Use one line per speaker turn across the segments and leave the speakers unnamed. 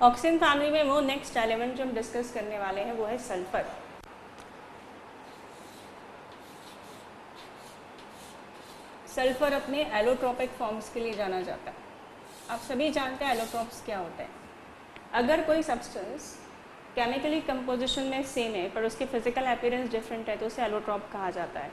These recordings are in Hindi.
ऑक्सीजन फैमिली में वो नेक्स्ट एलिमेंट जो हम डिस्कस करने वाले हैं वो है सल्फर। सल्फर अपने एलोट्रोपिक फॉर्म्स के लिए जाना जाता है। आप सभी जानते हैं एलोट्रोप्स क्या होते हैं। अगर कोई सब्सटेंस केमिकली कंपोजिशन में सेम है पर उसके फिजिकल अपीयरेंस डिफरेंट है तो उसे एलोट्रोप कहा जाता है।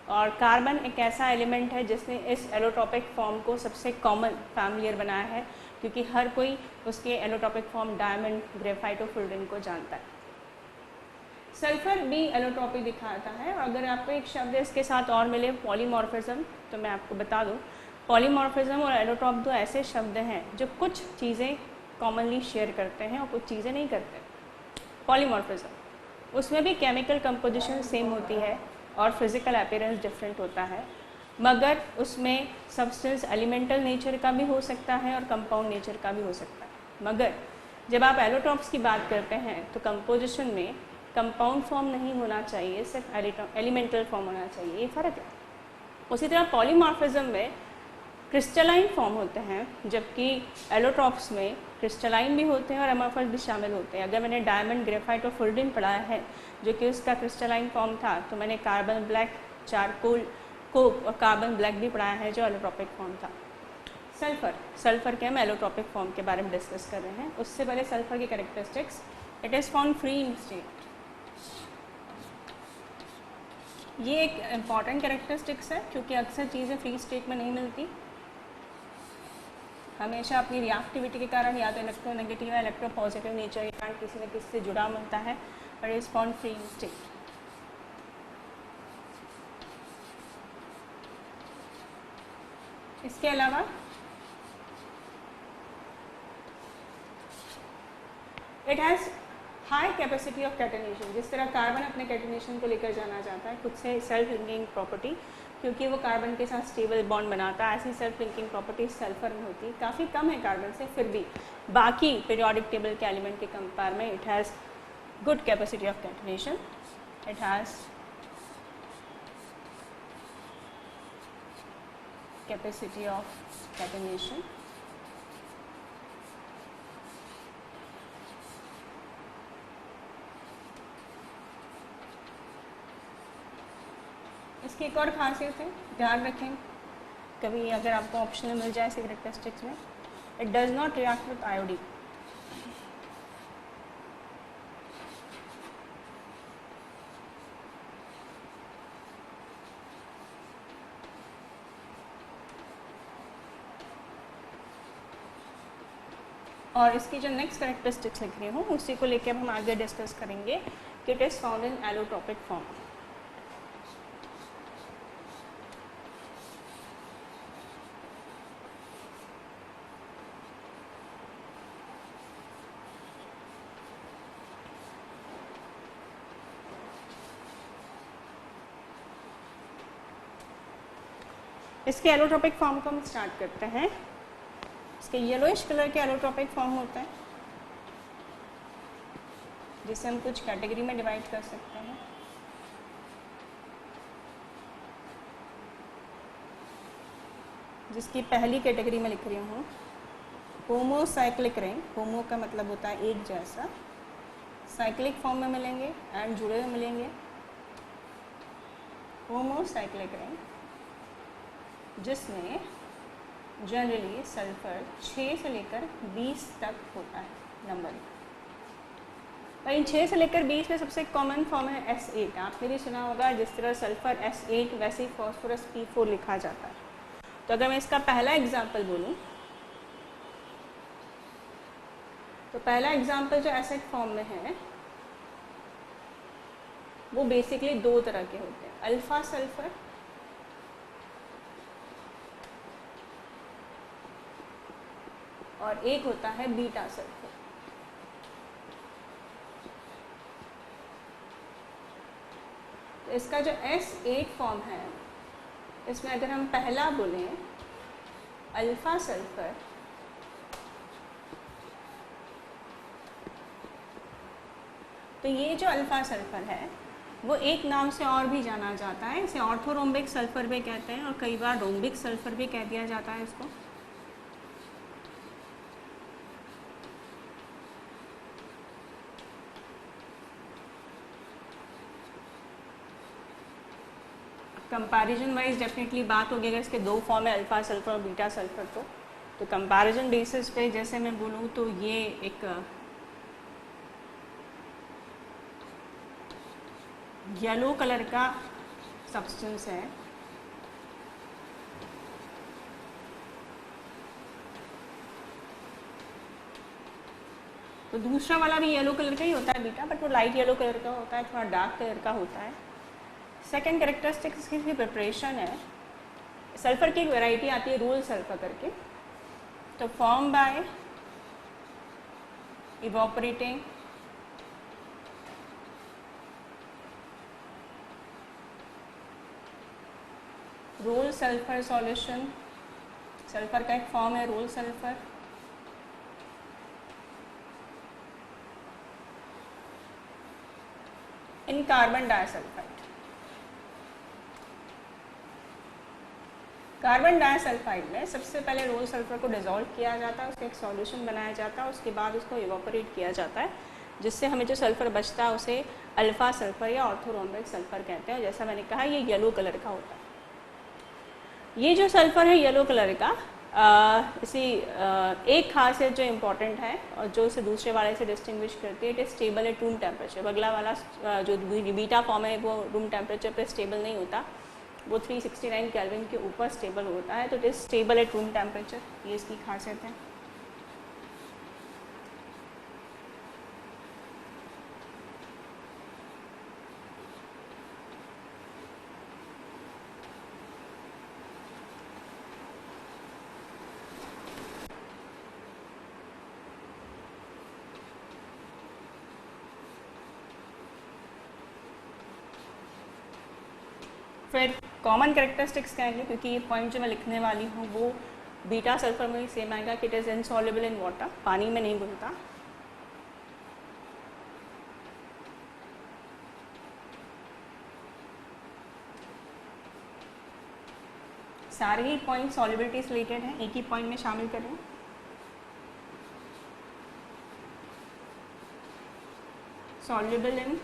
और कार्बन एक ऐसा एलिमेंट है जिसने इस एलोट्रोपिक फॉर्म को सबसे कॉमन फैमिलियर बनाया है, क्योंकि हर कोई उसके एलोट्रोपिक फॉर्म डायमंड, ग्रेफाइट और फुल्डन को जानता है। सल्फर भी एलोट्रोपी दिखाता है। और अगर आपको एक शब्द इसके साथ और मिले पॉलीमॉर्फिज्म, तो मैं आपको बता दूं, पॉलीमॉर्फिज्म और एलोट्रोप दो ऐसे शब्द हैं जो कुछ चीज़ें कॉमनली शेयर करते हैं और कुछ चीज़ें नहीं करते। पॉलीमॉर्फिज्म उसमें भी केमिकल कंपोजिशन सेम होती है और फिजिकल अपीयरेंस डिफरेंट होता है, मगर उसमें सब्सटेंस एलिमेंटल नेचर का भी हो सकता है और कंपाउंड नेचर का भी हो सकता है। मगर जब आप एलोट्रोप्स की बात करते हैं तो कंपोजिशन में कंपाउंड फॉर्म नहीं होना चाहिए, सिर्फ एलिमेंटल फॉर्म होना चाहिए, ये फ़र्क है। उसी तरह पॉलीमॉर्फिज्म में क्रिस्टलाइन फॉर्म होते हैं, जबकि एलोट्रोप्स में क्रिस्टलाइन भी होते हैं और अमॉर्फस भी शामिल होते हैं। अगर मैंने डायमंड, ग्रेफाइट और फुल्डन पढ़ाया है जो कि उसका क्रिस्टलाइन फॉर्म था, तो मैंने कार्बन ब्लैक, चारकोल, कोक और कार्बन ब्लैक भी पढ़ाया है जो एलोट्रोपिक फॉर्म था। सल्फर के हम एलोट्रोपिक फॉर्म के बारे में डिस्कस कर रहे हैं। उससे पहले सल्फर की characteristics, it is found free in state. ये एक इम्पॉर्टेंट कैरेक्टरिस्टिक्स है क्योंकि अक्सर चीज़ें फ्री स्टेट में नहीं मिलती। हमेशा अपनी रिएक्टिविटी के कारण या तो इलेक्ट्रोनेगेटिव या इलेक्ट्रोपॉजिटिव नेचर के कारण किसी न किसी से जुड़ा मिलता है, और is found free in state. इसके अलावा it has high capacity of catenation. जिस तरह कार्बन अपने कैटेनेशन को लेकर जाना जाता है खुद से सेल्फ लिंकिंग प्रॉपर्टी, क्योंकि वो कार्बन के साथ स्टेबल बॉन्ड बनाता है, ऐसी सेल्फ लिंकिंग प्रॉपर्टी सल्फर में होती है। काफ़ी कम है कार्बन से, फिर भी बाकी पीरियोडिक टेबल के एलिमेंट के कंपेयर में it has good capacity of catenation. It has capacity of catenation. इसकी एक और खासियत है, ध्यान रखें कभी अगर आपको ऑप्शन मिल जाए इसी कैरेक्टरिस्टिक्स में, it does not react with iodine. और इसकी जो नेक्स्ट कैरेक्टरिस्टिक्स लिख रही हूँ उसी को लेकर हम आगे डिस्कस करेंगे कि it is found in allotropic form. इसके एलोट्रोपिक फॉर्म को हम स्टार्ट करते हैं। इसके येलोइश कलर के एलोट्रोपिक फॉर्म होते हैं जिसे हम कुछ कैटेगरी में डिवाइड कर सकते हैं। जिसकी पहली कैटेगरी में लिख रही हूँ होमोसाइक्लिक रिंग। होमो का मतलब होता है एक जैसा, साइक्लिक फॉर्म में मिलेंगे एंड जुड़े हुए मिलेंगे। होमोसाइक्लिक रिंग जिसमें जनरली सल्फर 6 से लेकर 20 तक होता है नंबर। पर इन 6 से लेकर 20 में सबसे कॉमन फॉर्म है S8। आपने भी सुना होगा जिस तरह सल्फर S8 वैसे ही फॉस्फोरस P4 लिखा जाता है। तो अगर मैं इसका पहला एग्जाम्पल बोलूँ तो पहला एग्जाम्पल जो एसिड फॉर्म में है वो बेसिकली दो तरह के होते हैं, अल्फा सल्फर और एक होता है बीटा सल्फर। तो इसका जो S8 फॉर्म है इसमें अगर हम पहला बोलें अल्फा सल्फर तो ये जो अल्फा सल्फर है वो एक नाम से और भी जाना जाता है, इसे ऑर्थोरोम्बिक सल्फर भी कहते हैं और कई बार रोम्बिक सल्फर भी कह दिया जाता है इसको। कंपैरिजन वाइज डेफिनेटली बात होगी अगर इसके दो फॉर्म है अल्फ़ा सल्फर और बीटा सल्फर तो कंपैरिजन बेसिस पे जैसे मैं बोलूँ तो ये एक येलो कलर का सब्सटेंस है, तो दूसरा वाला भी येलो कलर का ही होता है बीटा, बट वो लाइट येलो कलर का होता है, थोड़ा डार्क कलर का होता है। सेकेंड कैरेक्टरिस्टिक्स इसकी प्रिपरेशन है, सल्फर की एक वैरायटी आती है रोल सल्फर करके, तो form by evaporating roll sulphur solution, sulphur का एक फॉर्म है roll sulphur, in carbon disulphide. Carbon disulphide में सबसे पहले रोल सल्फर को डिसॉल्व किया जाता है, उसका एक सॉल्यूशन बनाया जाता है, उसके बाद उसको इवोपरेट किया जाता है, जिससे हमें जो सल्फर बचता है उसे अल्फा सल्फर या ऑर्थोरोम्बिक सल्फर कहते हैं। जैसा मैंने कहा ये येलो कलर का होता है। ये जो सल्फर है येलो कलर का एक खासियत जो इम्पॉर्टेंट है और जो इसे दूसरे वाले से डिस्टिंग्विश करती है, it is stable at room temperature. अगला वाला जो बीटा फॉर्म है वो रूम टेम्परेचर पे स्टेबल नहीं होता, वो 369 केल्विन के ऊपर स्टेबल होता है, तो it is stable at room temperature, ये इसकी खासियत है। फिर कॉमन कैरेक्टरिस्टिक्स कहेंगे, क्योंकि ये पॉइंट जो मैं लिखने वाली हूँ वो बीटा सल्फर में भी सेम आएगा कि it is insoluble in water, पानी में नहीं घुलता। सारे ही पॉइंट सॉल्युबिलिटी से रिलेटेड हैं, एक ही पॉइंट में शामिल करें। सॉल्युबल इन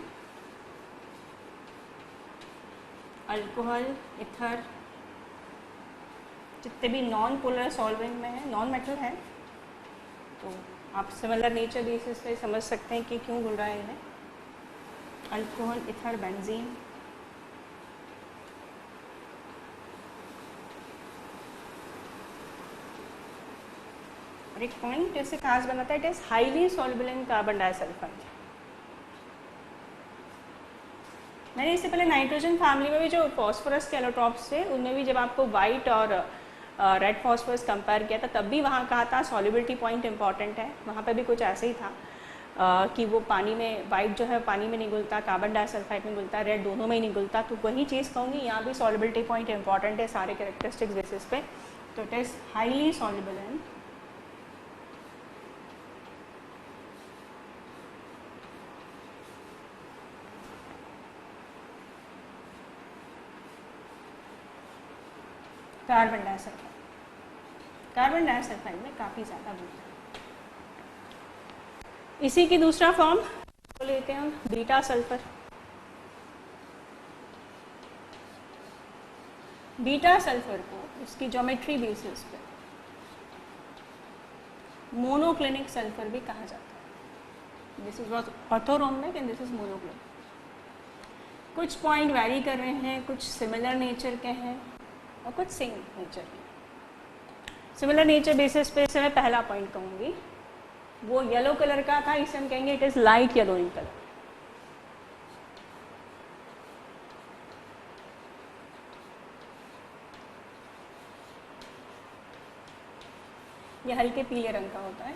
अल्कोहल, इथर, जितने भी नॉन पोलर सॉल्वेंट में है, नॉन मेटल है, तो आप सिमिलर नेचर बेसिस पे समझ सकते हैं कि क्यों घुल रहा है इन्हें। Alcohol, ether, benzene. और एक पॉइंट जैसे खास बनाता है, it is highly soluble in carbon disulphide. मैंने इससे पहले नाइट्रोजन फैमिली में भी जो फॉस्फोरस के एलोट्रॉप्स थे उनमें भी जब आपको वाइट और रेड फॉस्फोरस कंपेयर किया था तब भी वहाँ कहा था सॉल्युबिलिटी पॉइंट इंपॉर्टेंट है, वहाँ पे भी कुछ ऐसे ही था कि वो पानी में, वाइट जो है पानी में नहीं घुलता, कार्बन डाइसल्फाइड में घुलता, रेड दोनों में ही नहीं घुलता, तो वही चीज़ कहूँगी यहाँ भी सॉल्युबिलिटी पॉइंट इंपॉर्टेंट है सारे कैरेक्टरिस्टिक्स बेसिस पे, तो it is highly soluble in carbon disulphide. Carbon disulphide में काफ़ी ज़्यादा घुलता है। इसी की दूसरा फॉर्म तो लेते हैं हम बीटा सल्फर। बीटा सल्फर को इसकी ज्योमेट्री बेसिस पे मोनोक्लिनिक सल्फर भी कहा जाता है। This is orthorhombic and this is monoclinic. कुछ पॉइंट वैरी कर रहे हैं, कुछ सिमिलर नेचर के हैं और कुछ सेम नेचर के। सिमिलर नेचर बेसिस पे से मैं पहला पॉइंट कहूँगी, वो येलो कलर का था, इसे हम कहेंगे it is light yellow in colour. ये हल्के पीले रंग का होता है।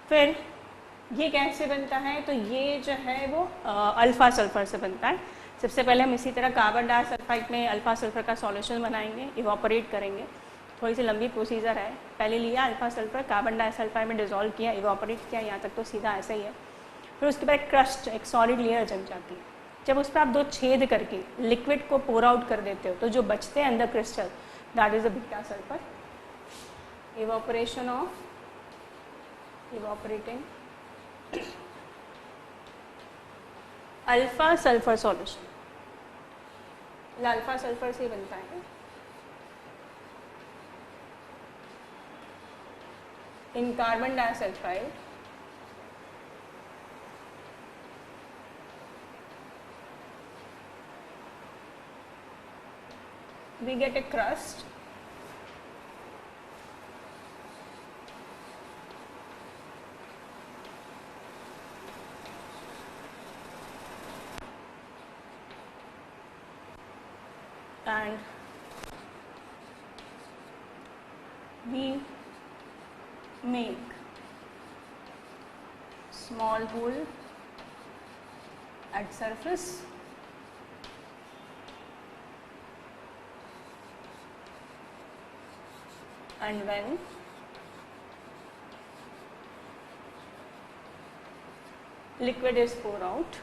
फिर ये कैसे बनता है, तो ये जो है वो अल्फ़ा सल्फर से बनता है। सबसे पहले हम इसी तरह कार्बन डाइसल्फाइड में अल्फ़ा सल्फर का सॉल्यूशन बनाएंगे, इवापोरेट करेंगे। थोड़ी सी लंबी प्रोसीजर है। पहले लिया अल्फ़ा सल्फर, कार्बन डाइसल्फाइड में डिसॉल्व किया, इवापोरेट किया, यहाँ तक तो सीधा ऐसा ही है। फिर उसके बाद क्रस्ट, एक सॉलिड लेयर जम जाती है। जब उस पर आप दो छेद करके लिक्विड को पोर आउट कर देते हो तो जो बचते हैं अंदर crystal, that is a beta sulphur. Evaporation of evaporating alpha sulphur solution, alpha sulphur से बनता है। In carbon disulphide we get a crust and we make small hole at surface and when liquid is poured out,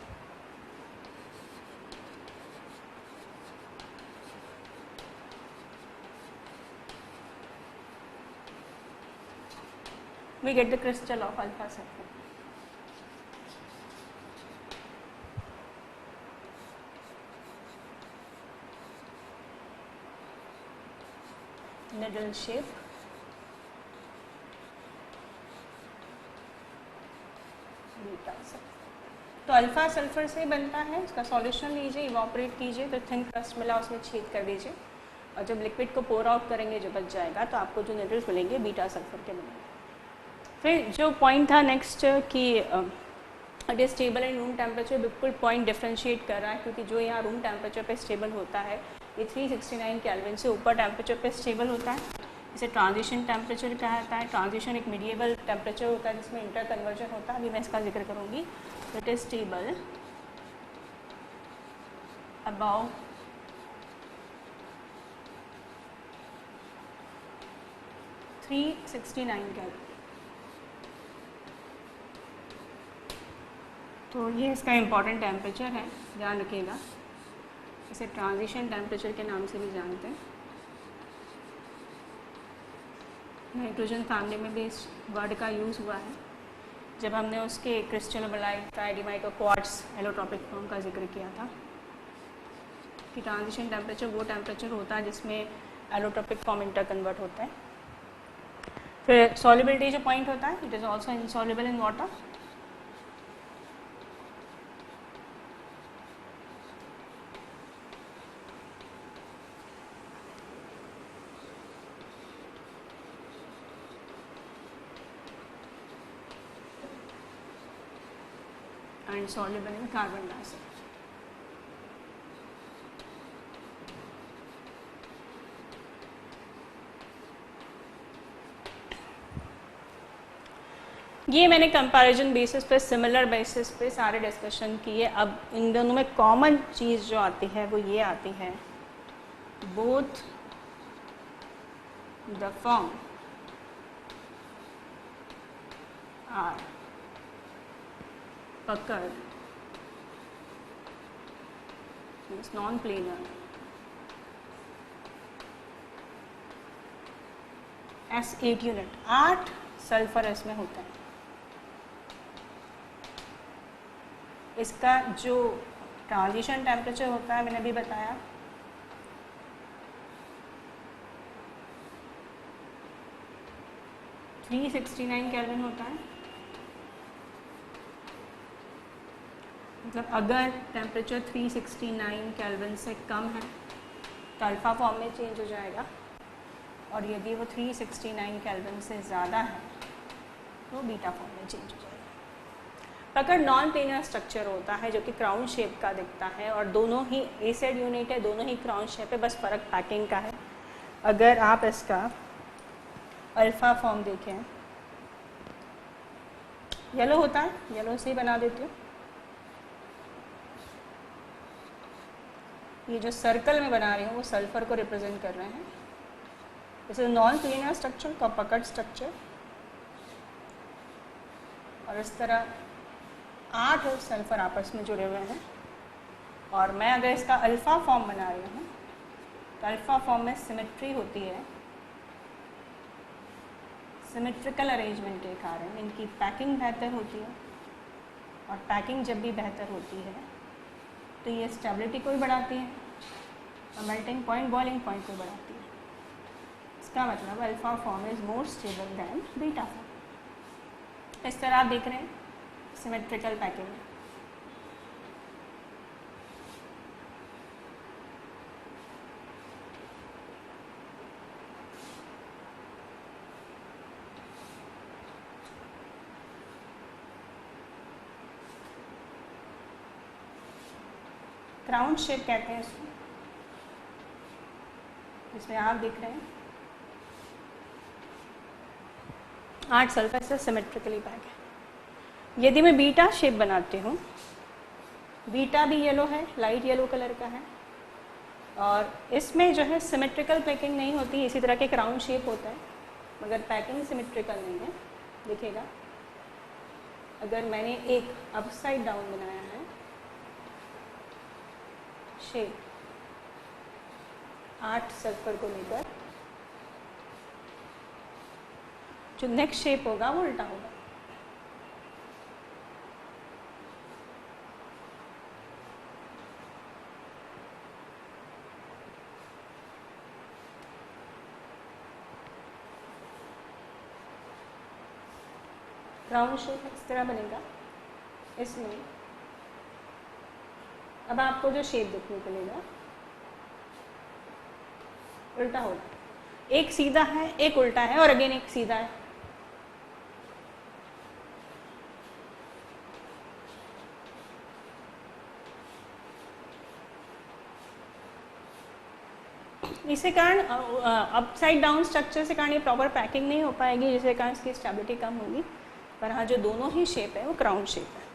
we get the crystal of alpha sulfur. Needle shape. Beta sulphur. तो अल्फा सल्फर से बनता है, इसका सॉल्यूशन लीजिए, इवॉपरेट कीजिए तो थिन क्रस्ट मिला उसमें छेद कर दीजिए और जब लिक्विड को पोर आउट करेंगे जो बच जाएगा तो आपको जो निडल्स मिलेंगे बीटा सल्फर के मिलेंगे। फिर जो पॉइंट था नेक्स्ट कि it is stable in room temperature, बिल्कुल पॉइंट डिफ्रेंशिएट कर रहा है क्योंकि जो यहाँ रूम टेम्परेचर पे स्टेबल होता है ये 369 केल्विन से ऊपर टेम्परेचर पे स्टेबल होता है। इसे ट्रांजिशन टेम्परेचर कहा जाता है। ट्रांजिशन एक मीडिएबल टेम्परेचर होता है जिसमें इंटर कन्वर्जन होता है, अभी मैं इसका जिक्र करूँगी। It is stable above 369 kelvin. तो ये इसका इम्पॉर्टेंट टेम्परेचर है, ध्यान रखिएगा। इसे ट्रांजिशन टेम्परेचर के नाम से भी जानते हैं। नाइट्रोजन फैमिली में भी इस वर्ड का यूज़ हुआ है जब हमने उसके क्रिस्टलोबाइट, ट्राइडिमाइट और क्वार्ट्ज एलोट्रॉपिक फॉर्म का जिक्र किया था कि ट्रांजिशन टेम्परेचर वो टेम्परेचर होता है जिसमें एलोट्रॉपिक फॉर्म इंटर कन्वर्ट होता है। फिर सॉल्युबिलिटी जो पॉइंट होता है, it is also insoluble in water. and soluble in carbon dioxide. ये मैंने कंपैरिजन बेसिस पे, सिमिलर बेसिस पे सारे डिस्कशन किए। अब इन दोनों में कॉमन चीज़ जो आती है वो ये आती है, both the form are occurred means non-planar as 8 unit, 8 सल्फर इसमें होता है। इसका जो ट्रांजिशन टेम्परेचर होता है मैंने अभी बताया, (369 केल्विन होता है। मतलब अगर टेम्परेचर 369 केल्विन से कम है तो अल्फ़ा फॉर्म में चेंज हो जाएगा, और यदि वो 369 केल्विन से ज़्यादा है तो बीटा फॉर्म में चेंज हो जाएगा। अगर नॉन प्लेनर स्ट्रक्चर होता है जो कि क्राउन शेप का दिखता है और दोनों ही एसिड यूनिट है, दोनों ही क्राउन शेप है, बस फ़र्क पैकिंग का है। अगर आप इसका अल्फ़ा फॉर्म देखें, येलो होता है, येलो से ही बना देती हूँ। ये जो सर्कल में बना रही हूँ वो सल्फर को रिप्रेजेंट कर रहे हैं। This is non planar structure, copper structure, और इस तरह 8 सल्फर आपस में जुड़े हुए हैं। और मैं अगर इसका अल्फ़ा फॉर्म बना रही हूँ तो अल्फ़ा फॉर्म में सिमेट्री होती है, सिमेट्रिकल अरेंजमेंट के कारण इनकी पैकिंग बेहतर होती है, और पैकिंग जब भी बेहतर होती है तो ये स्टेबिलिटी को भी बढ़ाती है और मेल्टिंग पॉइंट, बॉइलिंग पॉइंट को बढ़ाती है। इसका मतलब alpha form is more stable then beta form. इस तरह आप देख रहे हैं सिमेट्रिकल पैकिंग में। क्राउन शेप कहते हैं इसको, इसमें आप देख रहे हैं 8 सल्फर से सिमेट्रिकली पैक है। यदि मैं बीटा शेप बनाती हूँ, बीटा भी येलो है, लाइट येलो कलर का है, और इसमें जो है सिमेट्रिकल पैकिंग नहीं होती, इसी तरह के क्राउन शेप होता है मगर पैकिंग सिमेट्रिकल नहीं है। देखिएगा अगर मैंने एक अपसाइड डाउन बनाया है शेप 8 सल्फर को लेकर, जो नेक्स्ट शेप होगा वो उल्टा होगा। राउंड शेप इस तरह बनेगा। इसमें अब आपको जो शेप देखने को मिलेगा उल्टा होगा, एक सीधा है एक उल्टा है और अगेन एक सीधा है। इसे कारण अपसाइड डाउन स्ट्रक्चर से कारण ये प्रॉपर पैकिंग नहीं हो पाएगी, जिसके कारण इसकी स्टेबिलिटी कम होगी। पर हाँ, जो दोनों ही शेप है वो क्राउन शेप है।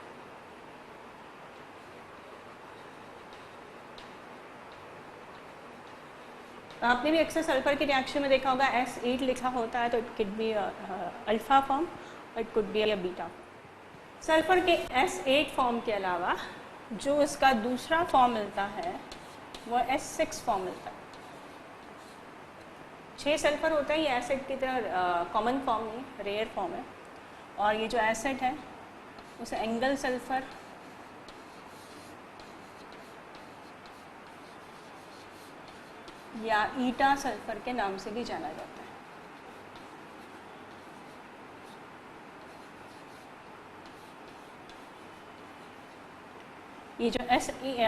तो आपने भी अक्सर सल्फर के रिएक्शन में देखा होगा S8 लिखा होता है, तो it could be alpha form, it could be a beta. Sulphur के S8 फॉर्म के अलावा जो इसका दूसरा फॉर्म मिलता है वो S6 फॉर्म मिलता है। 6 सल्फर होता है, ये एसिड की तरह कॉमन फॉर्म नहीं, रेयर फॉर्म है। और ये जो एसिड है उसे एंगल सल्फर या ईटा सल्फर के नाम से भी जाना जाता है। ये जो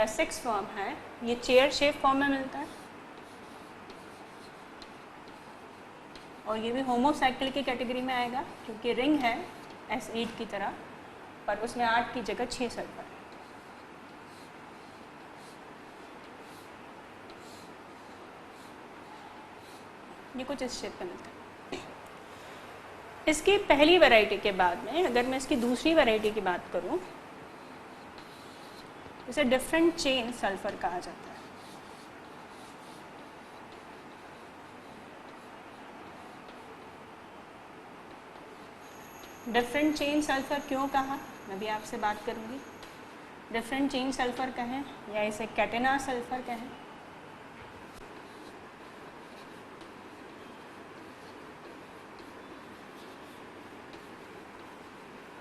S6 फॉर्म है ये चेयर शेप फॉर्म में मिलता है, और ये भी होमोसाइकिल की कैटेगरी में आएगा क्योंकि रिंग है S8 की तरह, पर उसमें 8 की जगह 6 सल्फर है। ये कुछ इस शेप में मिलता है। इसकी पहली वैरायटी के बाद में अगर मैं इसकी दूसरी वैरायटी की बात करूं, इसे डिफरेंट चेन सल्फर कहा जाता है। डिफरेंट चेन सल्फर क्यों कहा, मैं भी आपसे बात करूंगी। डिफरेंट चेन सल्फर कहें या इसे कैटेना सल्फर कहें,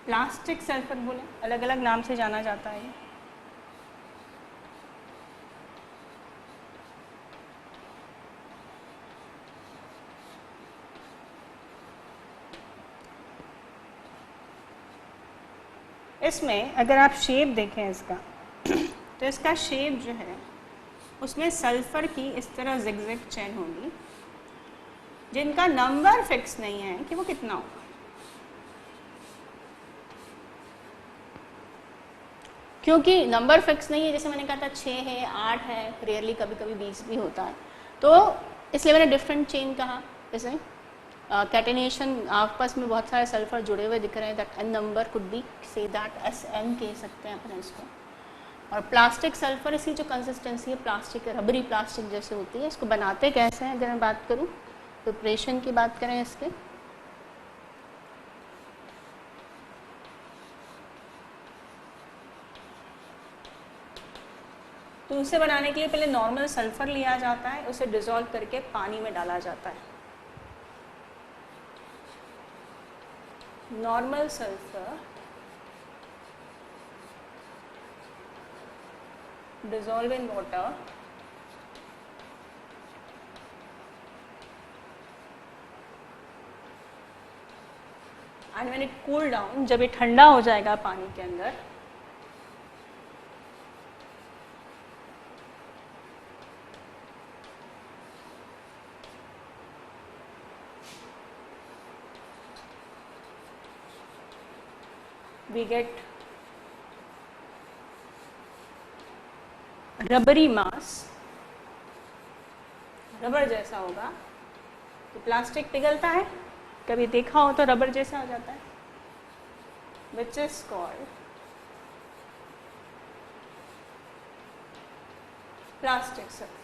प्लास्टिक सल्फर बोले, अलग अलग नाम से जाना जाता है। इसमें अगर आप शेप देखें इसका तो इसका शेप जो है उसमें सल्फर की इस तरह जिगजैग चेन होगी जिनका नंबर फिक्स नहीं है कि वो कितना होगा। क्योंकि नंबर फिक्स नहीं है, जैसे मैंने कहा था 6 है 8 है, रेयरली कभी कभी 20 भी होता है, तो इसलिए मैंने डिफरेंट चेन कहा। जैसे कैटेनेशन आपस में बहुत सारे सल्फर जुड़े हुए दिख रहे हैं, that n number could be say that SN कह सकते हैं अपने इसको। और प्लास्टिक सल्फर इसकी जो कंसिस्टेंसी है प्लास्टिक, रबरी प्लास्टिक जैसे होती है। इसको बनाते कैसे हैं अगर मैं बात करूँ, प्रिपरेशन की बात करें इसके, तो उसे बनाने के लिए पहले नॉर्मल सल्फर लिया जाता है, उसे डिसॉल्व करके पानी में डाला जाता है। normal sulfur dissolve in water and when it cool down, जब ये ठंडा हो जाएगा पानी के अंदर, we get rubbery mass, rubber जैसा होगा। तो प्लास्टिक पिघलता है, कभी देखा हो तो रबर जैसा हो जाता है, which is called plastic sulphur,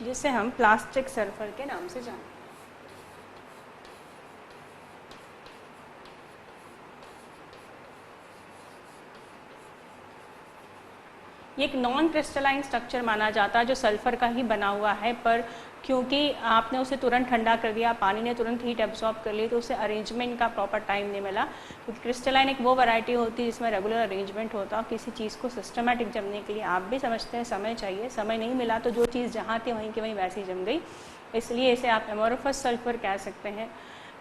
जिसे हम प्लास्टिक सल्फर के नाम से जानते हैं। ये एक नॉन क्रिस्टलाइन स्ट्रक्चर माना जाता है जो सल्फर का ही बना हुआ है, पर क्योंकि आपने उसे तुरंत ठंडा कर दिया, पानी ने तुरंत हीट एब्जॉर्ब कर ली, तो उसे अरेंजमेंट का प्रॉपर टाइम नहीं मिला। क्योंकि क्रिस्टलाइन एक वो वैरायटी होती है जिसमें रेगुलर अरेंजमेंट होता है। किसी चीज़ को सिस्टमेटिक जमने के लिए आप भी समझते हैं समय चाहिए, समय नहीं मिला तो जो चीज़ जहाँ थी वहीं की वहीं वैसी जम गई। इसलिए इसे आप एमोरफस सल्फर कह सकते हैं,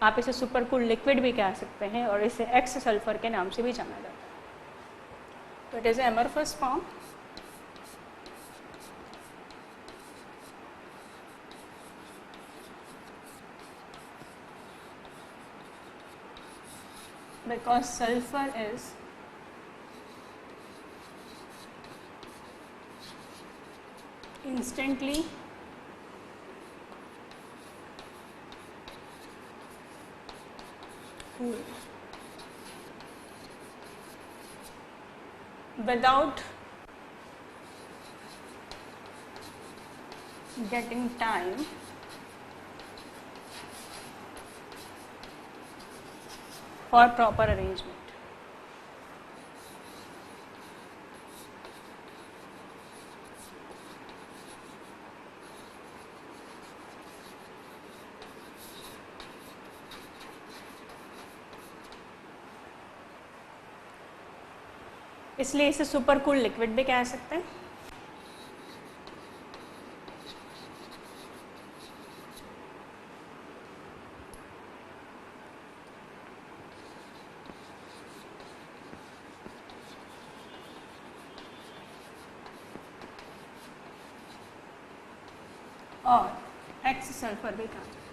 आप इसे सुपरकूल लिक्विड भी कह सकते हैं, और इसे एक्स सल्फर के नाम से भी जाना जाता है। तो it is amorphous form. Because sulfur is instantly cool without getting time for proper arrangement. इसलिए इसे सुपर कूल लिक्विड भी कह सकते हैं। और एक्स सल्फर भी कहा जाता है।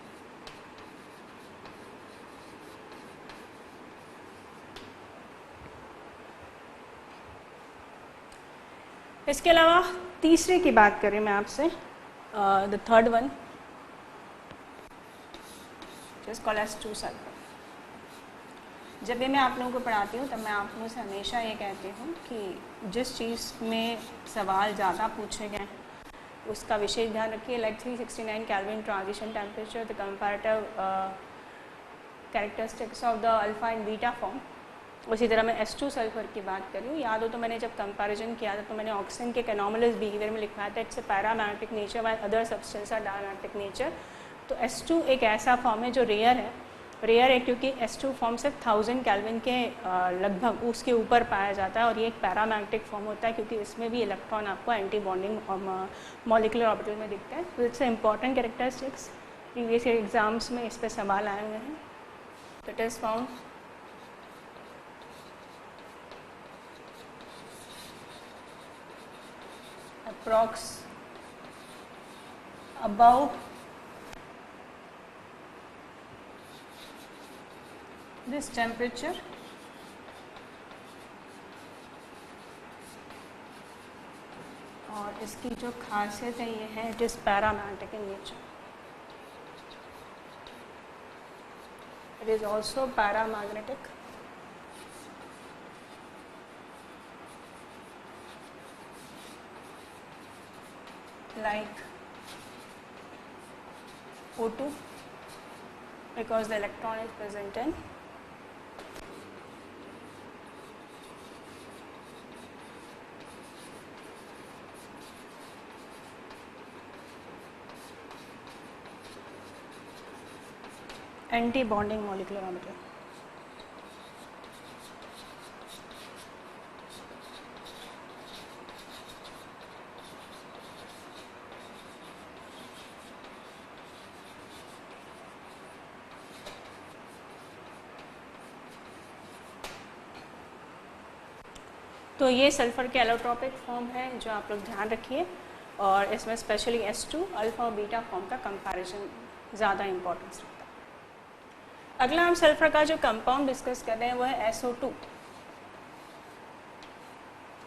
इसके अलावा तीसरे की बात करें मैं आपसे, the third one is called H2 sulphur. जब भी मैं आप लोगों को पढ़ाती हूँ तब मैं आप लोगों से हमेशा ये कहती हूँ कि जिस चीज़ में सवाल ज़्यादा पूछे गए उसका विशेष ध्यान रखिए। Like 369 kelvin transition temperature, the comparative characteristics of the alpha and beta form. उसी तरह मैं H2 सल्फर की बात कर रही हूँ। याद हो तो मैंने जब कंपैरिजन किया था तो मैंने ऑक्सीजन के एनॉमलस बिहेवियर में लिखवाया था it's a paramagnetic nature while other substance are diamagnetic nature. तो H2 एक ऐसा फॉर्म है जो रेयर है। रेयर है क्योंकि H2 फॉर्म सिर्फ 1000 केल्विन के लगभग उसके ऊपर पाया जाता है, और ये एक पैरामैग्नेटिक फॉर्म होता है क्योंकि इसमें भी इलेक्ट्रॉन आपको एंटी बॉन्डिंग मॉलिक्यूलर ऑर्बिटल में दिखता है। तो it's important characteristics, previous exams में इस पर सवाल आए हुए हैं। तो it is found approx above this temperature और इसकी जो खासियत है ये है it is paramagnetic in nature. It is also paramagnetic like O2 because the electron is present in anti bonding molecular orbital. तो ये सल्फर के एलोट्रोपिक फॉर्म है जो आप लोग ध्यान रखिए, और इसमें स्पेशली S2 अल्फा और बीटा फॉर्म का कंपैरिजन ज़्यादा इंपॉर्टेंस रखता है। अगला हम सल्फर का जो कंपाउंड डिस्कस कर रहे हैं वो है SO2।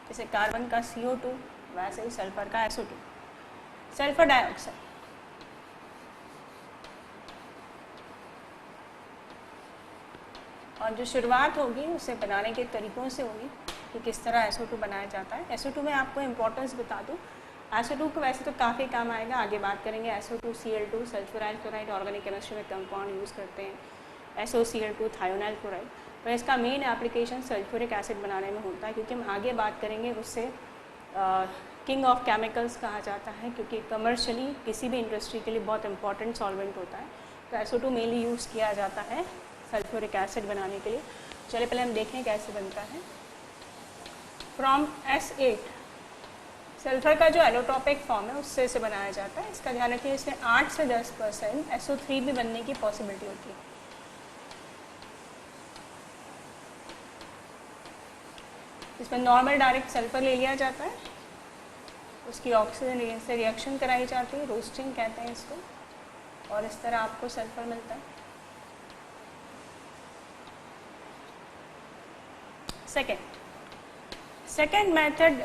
जैसे कार्बन का CO2 वैसे ही सल्फर का SO2, सल्फर डाइऑक्साइड। और जो शुरुआत होगी उसे बनाने के तरीक़ों से होगी कि किस तरह SO2 बनाया जाता है। SO2 में आपको इम्पोर्टेंस बता दूँ, SO2 को वैसे तो काफ़ी काम आएगा, आगे बात करेंगे। SO2 Cl2 sulphuryl chloride organic chemistry में कंपाउंड यूज़ करते हैं, SOCl2 थायोनाइल क्लोराइड, पर इसका मेन एप्लीकेशन सल्फ्यूरिक एसिड बनाने में होता है, क्योंकि हम आगे बात करेंगे उससे किंग ऑफ केमिकल्स कहा जाता है, क्योंकि कमर्शियली किसी भी इंडस्ट्री के लिए बहुत इंपॉर्टेंट सॉल्वेंट होता है। तो SO2 मेनली यूज़ किया जाता है सल्फ्यूरिक एसिड बनाने के लिए। चलिए पहले हम देखें कैसे बनता है। फ्रॉम S8 सल्फर का जो एलोट्रोपिक फॉर्म है उससे इसे बनाया जाता है। इसका ध्यान रखिए, इसमें 8 से 10% SO3 भी बनने की पॉसिबिलिटी होती है। इसमें नॉर्मल डायरेक्ट सल्फर ले लिया जाता है, उसकी ऑक्सीजन से रिएक्शन कराई जाती है, रोस्टिंग कहते हैं इसको, और इस तरह आपको सल्फर मिलता है। सेकेंड मेथड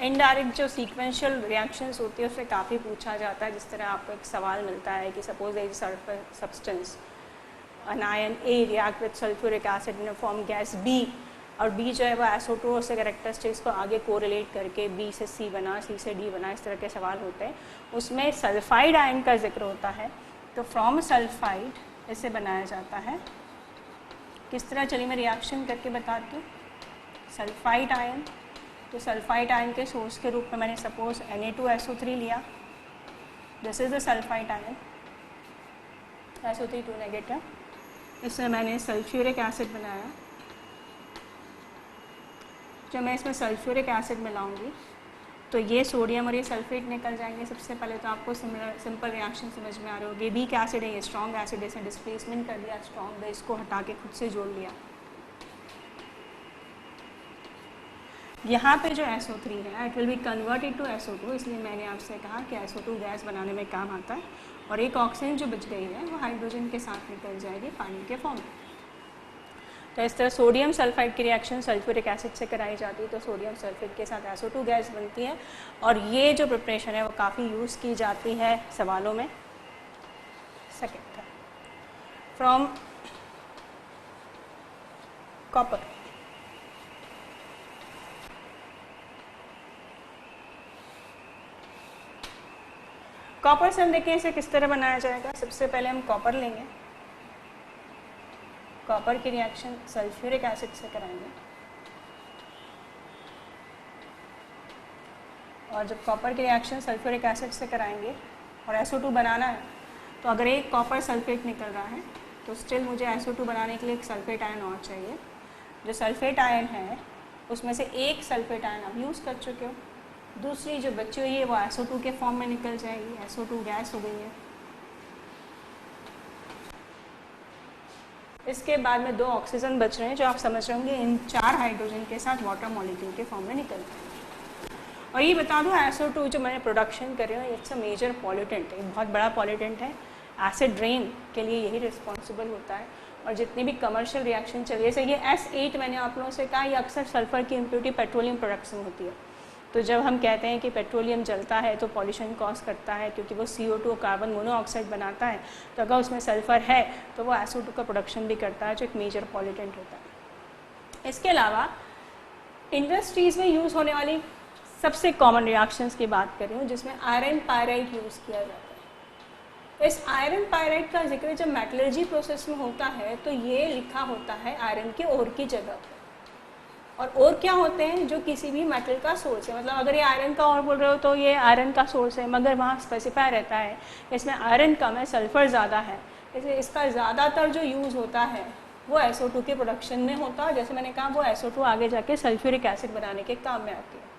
इनडायरेक्ट जो सीक्वेंशियल रिएक्शंस होती है उससे काफ़ी पूछा जाता है। जिस तरह आपको एक सवाल मिलता है कि suppose there is sulphur substance, an ion A react with sulphuric acid in form gas B, और B जो है वो SO2 से कैरेक्टरिस्टिक्स को आगे कोरिलेट करके B से C बना, C से D बना, इस तरह के सवाल होते हैं। उसमें सल्फाइड आयन का जिक्र होता है। तो फ्रॉम सल्फाइड इसे बनाया जाता है। किस तरह, चलिए मैं रिएक्शन करके बताती हूँ। सल्फाइड आयन, तो सल्फाइड आयन के सोर्स के रूप में मैंने सपोज Na2SO3 लिया, this is the sulphide ion, SO3 2 negative. इसमें मैंने सल्फ्यूरिक एसिड बनाया। जब मैं इसमें सल्फ्यूरिक एसिड मिलाऊंगी तो ये सोडियम और ये सल्फेट निकल जाएंगे। सबसे पहले तो आपको सिंपल रिएक्शन समझ में आ रही होगी। वीक एसिड है, ये स्ट्रॉन्ग एसिड है, इसे डिस्प्लेसमेंट कर दिया, स्ट्रॉन्ग है, इसको हटा के खुद से जोड़ लिया। यहाँ पे जो SO3 है it will be converted to SO2, इसलिए मैंने आपसे कहा कि SO2 गैस बनाने में काम आता है। और एक ऑक्सीजन जो बच गई है वो हाइड्रोजन के साथ निकल जाएगी पानी के फॉर्म में। तो इस तरह सोडियम सल्फाइड की रिएक्शन सल्फ्यूरिक एसिड से कराई जाती है, तो सोडियम सल्फेट के साथ SO2 गैस बनती है। और ये जो प्रिपरेशन है वो काफ़ी यूज़ की जाती है सवालों में। सेकेंड था फ्रॉम कॉपर। कॉपर से हम देखें इसे किस तरह बनाया जाएगा। सबसे पहले हम कॉपर लेंगे, कॉपर की रिएक्शन सल्फ्यूरिक एसिड से कराएंगे, और जब कॉपर की रिएक्शन सल्फ्यूरिक एसिड से कराएंगे और SO2 बनाना है, तो अगर एक कॉपर सल्फेट निकल रहा है तो स्टिल मुझे SO2 बनाने के लिए एक सल्फेट आयन और चाहिए। जो सल्फेट आयन है उसमें से एक सल्फेट आयन आप यूज़ कर चुके हो, दूसरी जो बची हुई है वो SO2 के फॉर्म में निकल जाएगी, SO2 गैस हो गई है। इसके बाद में 2 ऑक्सीजन बच रहे हैं जो आप समझ रहे होंगे इन 4 हाइड्रोजन के साथ वाटर मॉलिक्यूल के फॉर्म में निकल जाएंगे। और ये बता दूं SO2 जो मैंने प्रोडक्शन कर रही हूँ इट्स अ मेजर पॉल्यूटेंट है, बहुत बड़ा पॉल्यूटेंट है। एसिड रेन के लिए यही रिस्पॉन्सिबल होता है। और जितनी भी कमर्शियल रिएक्शन चलिए, जैसे ये S8 मैंने आप लोगों से कहा, ये अक्सर सल्फर की इम्प्योरिटी पेट्रोलियम प्रोडक्शन होती है। तो जब हम कहते हैं कि पेट्रोलियम जलता है तो पॉल्यूशन कॉज करता है, क्योंकि वो CO2 कार्बन मोनोऑक्साइड बनाता है, तो अगर उसमें सल्फर है तो वो SO2 का प्रोडक्शन भी करता है, जो एक मेजर पॉल्यूटेंट होता है। इसके अलावा इंडस्ट्रीज़ में यूज़ होने वाली सबसे कॉमन रिएक्शंस की बात कर रही हूँ, जिसमें आयरन पायराइड यूज़ किया जाता है। इस आयरन पायराइड का जिक्र जब मेटलर्जी प्रोसेस में होता है तो ये लिखा होता है आयरन के ओर की जगह पर। और क्या होते हैं जो किसी भी मेटल का सोर्स है, मतलब अगर ये आयरन का और बोल रहे हो तो ये आयरन का सोर्स है, मगर वहाँ स्पेसिफाई रहता है इसमें आयरन कम है, सल्फर ज़्यादा है, जैसे इसका ज़्यादातर जो यूज़ होता है वो SO2 के प्रोडक्शन में होता है। जैसे मैंने कहा वो SO2 आगे जाके सल्फ्यूरिक एसिड बनाने के काम में आती है।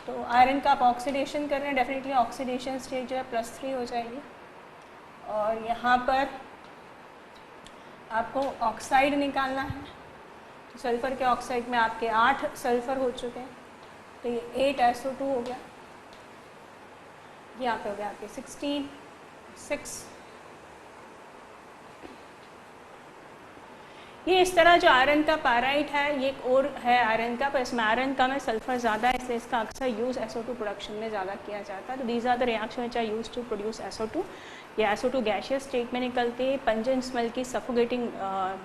तो आयरन का आप ऑक्सीडेशन कर रहे हैं, डेफिनेटली ऑक्सीडेशन स्टेज जो है +3 हो जाएगी। और यहाँ पर आपको ऑक्साइड निकालना है, तो सल्फ़र के ऑक्साइड में आपके 8 सल्फ़र हो चुके हैं, तो ये 8 SO2 हो गया। यहाँ पे हो गया आपके 16 6। ये इस तरह जो आयरन का पैराइट है, ये एक और है आयरन का, पर इसमें आयरन का में सल्फर ज़्यादा है, इसलिए इसका अक्सर यूज़ SO2 प्रोडक्शन में ज़्यादा किया जाता है। तो these are the reaction which are used to produce SO2। ये SO2 गैशियस स्टेट में निकलती है, पंजेंट स्मेल की, सफोकेटिंग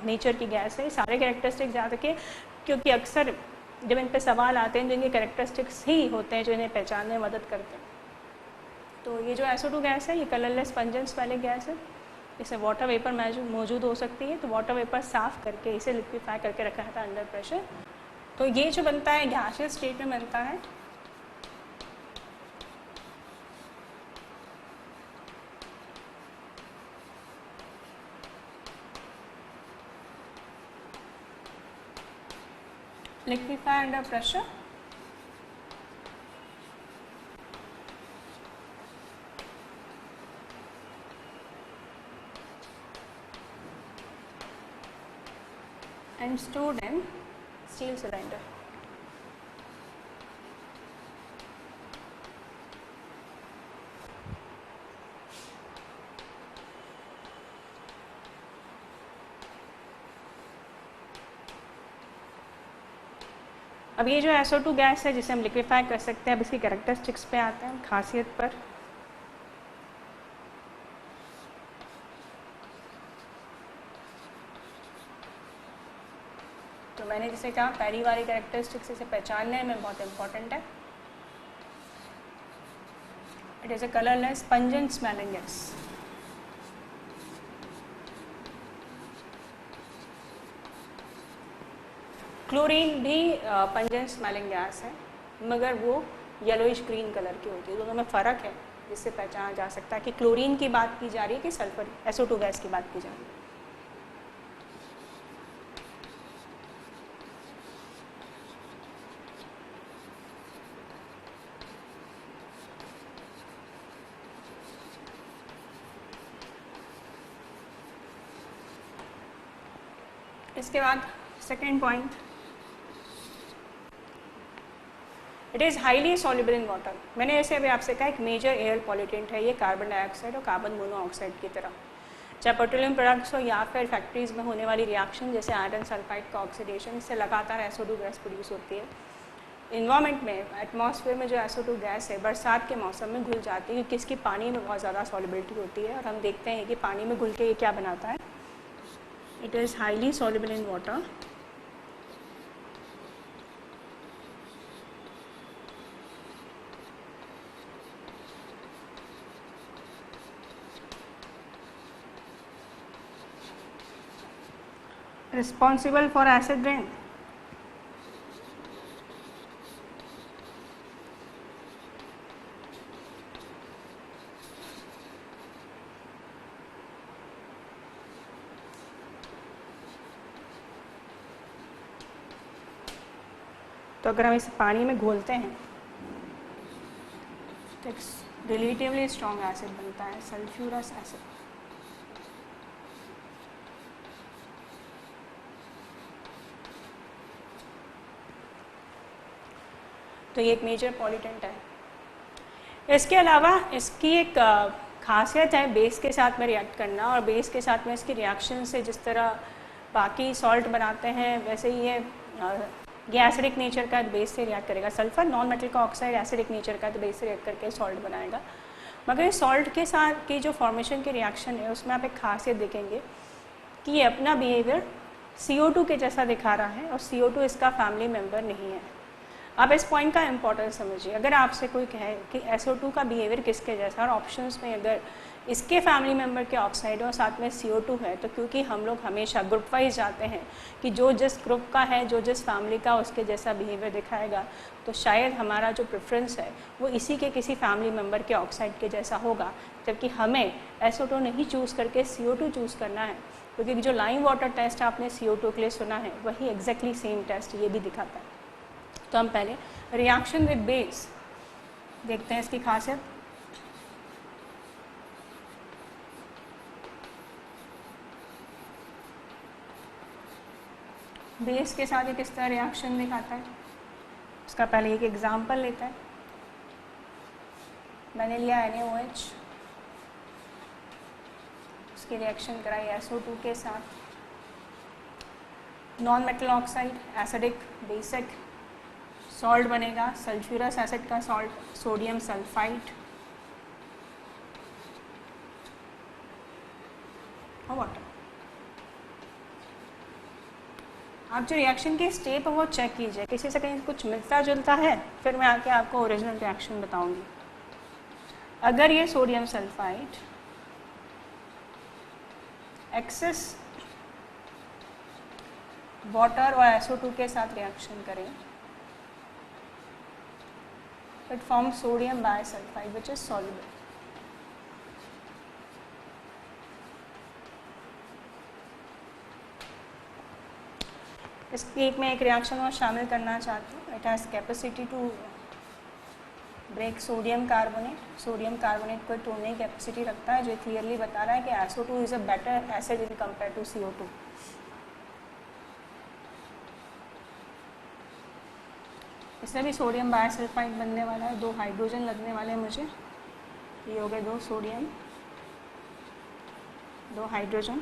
नेचर की गैस है। सारे कैरेक्टरिस्टिक्स याद रखें, क्योंकि अक्सर जब इन पर सवाल आते हैं तो इनके कैरेक्टरिस्टिक्स ही होते हैं जो इन्हें पहचानने में मदद करते हैं। तो ये जो SO2 गैस है, ये कलरलेस पंजेंट स्मेलिंग गैस है। इसे वाटर वेपर मौजूद हो सकती है, तो वाटर वेपर साफ़ करके इसे लिक्विफाई करके रखा था अंडर प्रेशर। तो ये जो बनता है गैसियस स्टेट में बनता है। Liquefy under pressure. and stored in steel cylinder. अब ये जो SO2 गैस है जिसे हम लिक्विफाई कर सकते हैं, अब इसकी कैरेक्टरिस्टिक्स पे आते हैं, खासियत पर। तो मैंने जिसे कहा पहली वाली कैरेक्टरिस्टिक्स इसे पहचानने में बहुत इंपॉर्टेंट है। It is a colourless pungent smelling gas. Chlorine भी पंजेंट स्मेलिंग गैस है, मगर वो येलोइश ग्रीन कलर की होती है। दोनों में फ़र्क है जिससे पहचाना जा सकता है कि क्लोरीन की बात की जा रही है कि सल्फर SO2 गैस की बात की जा रही है। इसके बाद second point, it is highly soluble in water. मैंने ऐसे अभी आपसे कहा एक मेजर एयर पॉल्यूटेंट है ये कार्बन डाइऑक्साइड और कार्बन मोनोऑक्साइड की तरह। चाहे पेट्रोलियम प्रोडक्ट्स हो या फिर फैक्ट्रीज़ में होने वाली रिएक्शन जैसे आयरन सल्फाइड का ऑक्सीडेशन, इससे लगातार SO2 गैस प्रोड्यूस होती है। इन्वायरमेंट में, एटमॉस्फेयर में जो SO2 गैस है बरसात के मौसम में घुल जाती है, क्योंकि इसकी पानी में बहुत ज़्यादा सॉल्युबिलिटी होती है। और हम देखते हैं कि पानी में घुल के ये क्या बनाता है, it is highly soluble in water. responsible for acid rain. तो अगर हम इसे पानी में घोलते हैं तो एक रिलेटिवली स्ट्रॉन्ग एसिड बनता है, सल्फ्यूरस एसिड। तो ये एक मेजर पॉल्यूटेंट है। इसके अलावा इसकी एक खासियत है बेस के साथ में रिएक्ट करना, और बेस के साथ में इसकी रिएक्शन से जिस तरह बाकी सॉल्ट बनाते हैं वैसे ही ये एसिडिक नेचर का बेस से रिएक्ट करेगा। सल्फर नॉन मेटल का ऑक्साइड एसिडिक नेचर का, तो बेस से रिएक्ट करके सॉल्ट बनाएगा। मगर इस सॉल्ट के साथ की जो फॉर्मेशन की रिएक्शन है उसमें आप एक खासियत देखेंगे कि ये अपना बिहेवियर CO2 के जैसा दिखा रहा है, और CO2 इसका फैमिली मेम्बर नहीं है। आप इस पॉइंट का इम्पोर्टेंस समझिए। अगर आपसे कोई कहे कि SO2 का बिहेवियर किसके जैसा, और ऑप्शंस में अगर इसके फैमिली मेम्बर के ऑक्साइड और साथ में CO2 है, तो क्योंकि हम लोग हमेशा ग्रुप वाइज जाते हैं कि जो जिस ग्रुप का है, जो जिस फैमिली का, उसके जैसा बिहेवियर दिखाएगा, तो शायद हमारा जो प्रेफरेंस है वो इसी के किसी फैमिली मेम्बर के ऑक्साइड के जैसा होगा, जबकि हमें SO2 नहीं चूज़ करके CO2 चूज़ करना है, क्योंकि जो लाइम वाटर टेस्ट आपने CO2 के लिए सुना है वही एग्जैक्टली सेम टेस्ट ये भी दिखाता है। तो हम पहले रिएक्शन विद बेस देखते हैं, इसकी खासियत। बेस के साथ ये किस तरह रिएक्शन दिखाता है, इसका पहले एक एग्जांपल लेता है। मैंने लिया NaOH, उसकी रिएक्शन कराई SO2 के साथ, non metal oxide, acidic, basic, salt बनेगा सल्फ्यूरस एसिड का सॉल्ट, सोडियम सल्फाइड और वाटर। आप जो रिएक्शन के स्टेप है वो चेक कीजिए, किसी से कहीं कुछ मिलता जुलता है फिर मैं आके आपको ओरिजिनल रिएक्शन बताऊंगी। अगर ये सोडियम सल्फाइड एक्सेस वाटर और SO2 के साथ रिएक्शन करें, it forms sodium bisulfide which is soluble. इस केक में एक रिएक्शन और शामिल करना चाहती हूँ। It has capacity to break sodium carbonate. Sodium carbonate को तोड़ने की कैपेसिटी रखता है, जो क्लियरली बता रहा है कि SO2 is a better acid in compare to CO2। इससे भी सोडियम बायसल्फाइड बनने वाला है, 2 हाइड्रोजन लगने वाले हैं मुझे। ये हो गए 2 सोडियम, 2 हाइड्रोजन,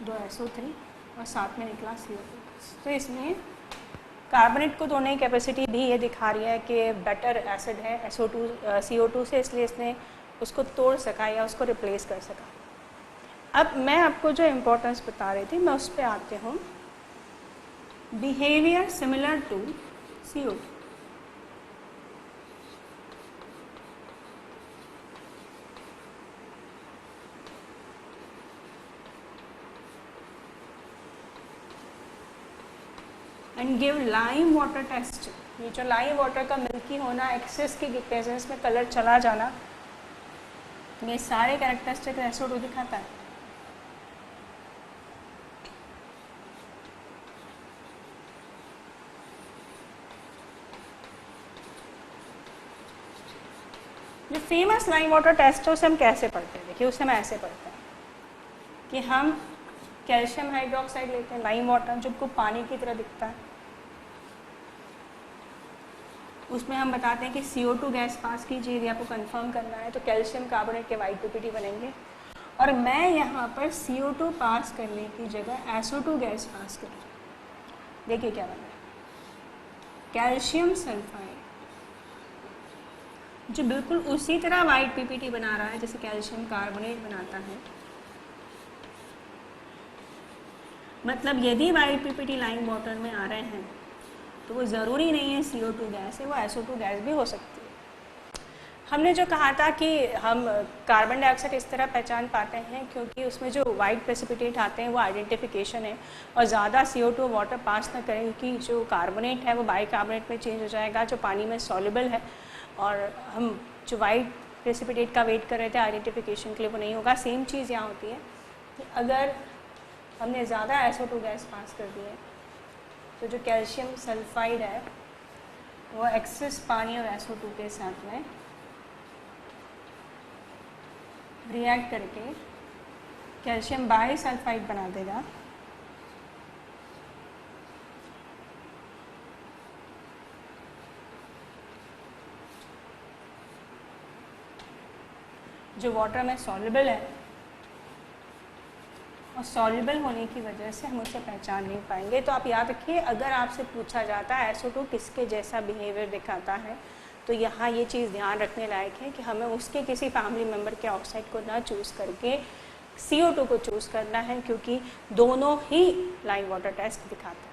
2 SO3 और साथ में निकला CO2। तो इसमें कार्बोनेट को तोड़ने की कैपेसिटी भी ये दिखा रही है कि बेटर एसिड है CO2 से, इसलिए इसने उसको तोड़ सका या उसको रिप्लेस कर सका। अब मैं आपको जो इम्पोर्टेंस बता रही थी मैं उस पर आते हूँ। behavior similar to CO2। And give lime water test. ये जो लाइम वाटर का मिल्की होना, एक्सेस के प्रेजेंस में कलर चला जाना, ये सारे कैरेक्टरिस्टिक SO2 दिखाता है। जो फेमस लाइम वाटर टेस्ट है उसे हम कैसे पढ़ते हैं? देखिए उसे हम ऐसे पढ़ते हैं कि हम कैल्शियम हाइड्रोक्साइड लेते हैं, लाइम वाटर जो आपको पानी की तरह दिखता है, उसमें हम बताते हैं कि CO2 गैस पास कीजिए, यदि आपको कंफर्म करना है तो कैल्शियम कार्बोनेट के वाइट PPT बनेंगे। और मैं यहाँ पर CO2 पास करने की जगह SO2 गैस पास करूँ। देखिए क्या बना है, कैल्शियम सल्फाइड जो बिल्कुल उसी तरह वाइट PPT बना रहा है जैसे कैल्शियम कार्बोनेट बनाता है। मतलब यदि वाइट PPT लाइम वाटर में आ रहे हैं तो वो ज़रूरी नहीं है CO2 गैस है, वो SO2 गैस भी हो सकती है। हमने जो कहा था कि हम कार्बन डाइऑक्साइड इस तरह पहचान पाते हैं क्योंकि उसमें जो वाइट प्रेसिपिटेट आते हैं वो आइडेंटिफिकेशन है, और ज़्यादा CO2 वाटर पास ना करें कि जो कार्बोनेट है वो बाइकार्बोनेट में चेंज हो जाएगा जो पानी में सॉल्युबल है, और हम जो वाइट प्रेसिपिटेट का वेट कर रहे थे आइडेंटिफिकेशन के लिए वो नहीं होगा। सेम चीज़ यहाँ होती है कि अगर हमने ज़्यादा SO2 गैस पास कर दी है तो जो कैल्शियम सल्फाइड है वो एक्सेस पानी और SO2 के साथ में रिएक्ट करके कैल्शियम बाइसल्फाइड बना देगा, जो वाटर में सॉल्युबल है, और सॉल्युबल होने की वजह से हम उसे पहचान नहीं पाएंगे। तो आप याद रखिए, अगर आपसे पूछा जाता है SO2 किसके जैसा बिहेवियर दिखाता है, तो यहाँ ये चीज़ ध्यान रखने लायक है कि हमें उसके किसी फैमिली मेम्बर के ऑक्साइड को ना चूज़ करके CO2 को चूज़ करना है, क्योंकि दोनों ही लाइम वाटर टेस्ट दिखाते हैं।